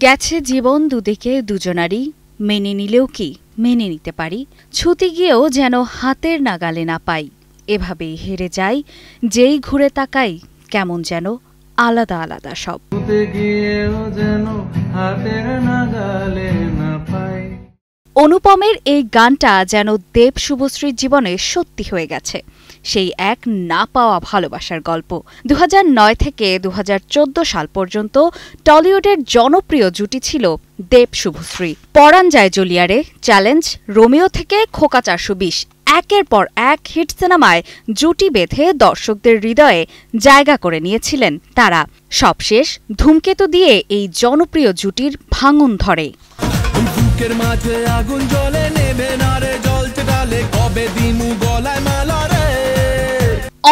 গেছে জীবন দুদিকে দুজনারই, মেনে নিলেও কি মেনে নিতে পারি, ছুটি গিয়েও যেন হাতের নাগালে না পাই, এভাবেই হেরে যাই যেই ঘুরে তাকাই, কেমন যেন আলাদা আলাদা সব। অনুপমের এই গানটা যেন দেব শুভশ্রীর জীবনে সত্যি হয়ে গেছে, সেই এক না পাওয়া ভালোবাসার গল্প। 2009 থেকে 2014 সাল পর্যন্ত টলিউডের জনপ্রিয় জুটি ছিল দেব শুভশ্রী। পরাণ যায় জলিয়ারে, চ্যালেঞ্জ, রোমিও থেকে খোকা 420, একের পর এক হিট সিনেমায় জুটি বেঁধে দর্শকদের হৃদয়ে জায়গা করে নিয়েছিলেন তারা। সবশেষ ধূমকেতু দিয়ে এই জনপ্রিয় জুটির ভাঙন ধরে।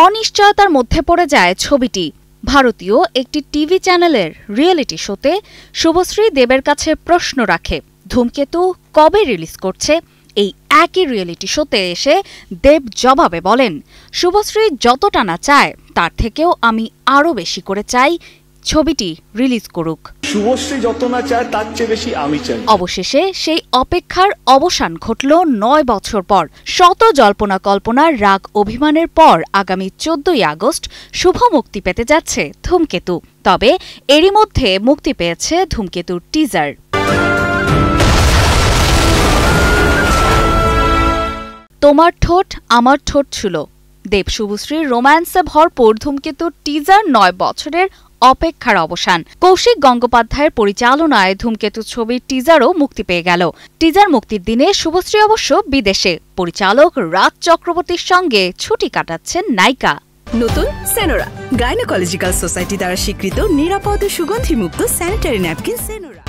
অনিশ্চয়তার মধ্যে পড়ে যায় ছবিটি। ভারতীয় একটি টিভি চ্যানেলের রিয়েলিটি শোতে শুভশ্রী দেবের কাছে প্রশ্ন রাখে, ধূমকেতু কবে রিলিজ করছে? এই একই রিয়েলিটি শোতে এসে দেব জবাবে বলেন, শুভশ্রী যতটা না চায় তার থেকেও আমি আরও বেশি করে চাই ছবিটি রিলিজ করুক। শুভশ্রী যত না চায় তার চেয়ে বেশি আমি চাই। অবশেষে সেই অপেক্ষার অবসান ঘটল 9 বছর পর। শত জল্পনা কল্পনার রাগ অভিমানের পর আগামী 14ই আগস্ট শুভ মুক্তি পেতে যাচ্ছে ধূমকেতু। তবে এরই মধ্যে মুক্তি পেয়েছে ধূমকেতুর টিজার। তোমার ঠোঁট আমার ঠোঁট ছিল, দেব শুভশ্রীর রোম্যান্সে ভরপুর ধূমকেতুর টিজার 9 বছরের অপেক্ষার অবসান। কৌশিক গঙ্গোপাধ্যায়ের পরিচালনায় ধূমকেতু ছবির টিজারও মুক্তি পেয়ে গেল। টিজার মুক্তির দিনে শুভশ্রী অবশ্য বিদেশে, পরিচালক রাজ চক্রবর্তীর সঙ্গে ছুটি কাটাচ্ছেন নায়িকা। নতুন সেনোরা, গাইনোকোলজিক্যাল সোসাইটি দ্বারা স্বীকৃত নিরাপদ ও সুগন্ধিমুক্ত স্যানিটারি ন্যাপকিন সেনোরা।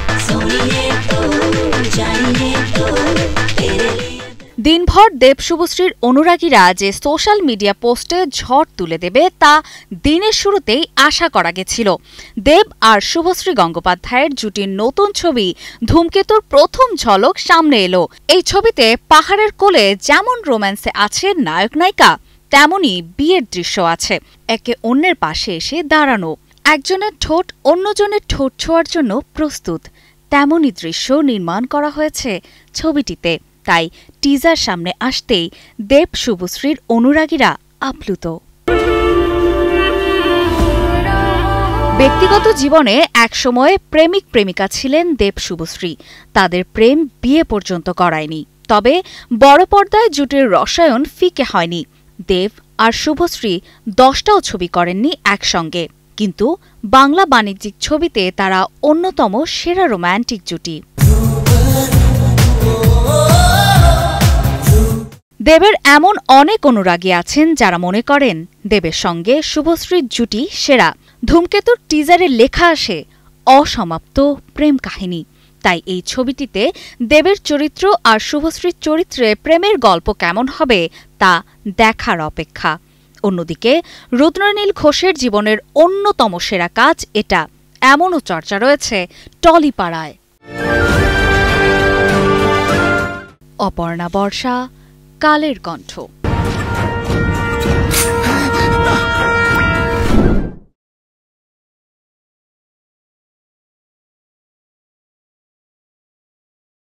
দিনভর দেব শুভশ্রীর অনুরাগীরা যে সোশ্যাল মিডিয়া পোস্টে ঝড় তুলে দেবে তা দিনের শুরুতেই আশা করা গেছিল। দেব আর শুভশ্রী গঙ্গোপাধ্যায়ের জুটির নতুন ছবি ধূমকেতুর প্রথম ঝলক সামনে এলো। এই ছবিতে পাহাড়ের কোলে যেমন রোম্যান্সে আছে নায়ক নায়িকা, তেমনই বিয়ের দৃশ্য আছে। একে অন্যের পাশে এসে দাঁড়ানো, একজনের ঠোঁট অন্যজনের ঠোঁট ছোঁয়ার জন্য প্রস্তুত, তেমনই দৃশ্য নির্মাণ করা হয়েছে ছবিটিতে। তাই টিজার সামনে আসতেই দেব শুভশ্রীর অনুরাগীরা আপ্লুত। ব্যক্তিগত জীবনে একসময়ে প্রেমিক প্রেমিকা ছিলেন দেব শুভশ্রী। তাদের প্রেম বিয়ে পর্যন্ত করায়নি, তবে বড় পর্দায় জুটির রসায়ন ফিকে হয়নি। দেব আর শুভশ্রী 10টাও ছবি করেননি একসঙ্গে, কিন্তু বাংলা বাণিজ্যিক ছবিতে তারা অন্যতম সেরা রোম্যান্টিক জুটি। দেবের এমন অনেক অনুরাগী আছেন যারা মনে করেন দেবের সঙ্গে শুভশ্রীর জুটি সেরা। ধূমকেতুর টিজারে লেখা আসে অসমাপ্ত প্রেম কাহিনী। তাই এই ছবিটিতে দেবের চরিত্র আর শুভশ্রীর চরিত্রে প্রেমের গল্প কেমন হবে তা দেখার অপেক্ষা। অন্যদিকে রুদ্রনীল ঘোষের জীবনের অন্যতম সেরা কাজ এটা, এমনও চর্চা রয়েছে টলিপাড়ায়। অপর্ণা বর্ষা, কালের কণ্ঠ।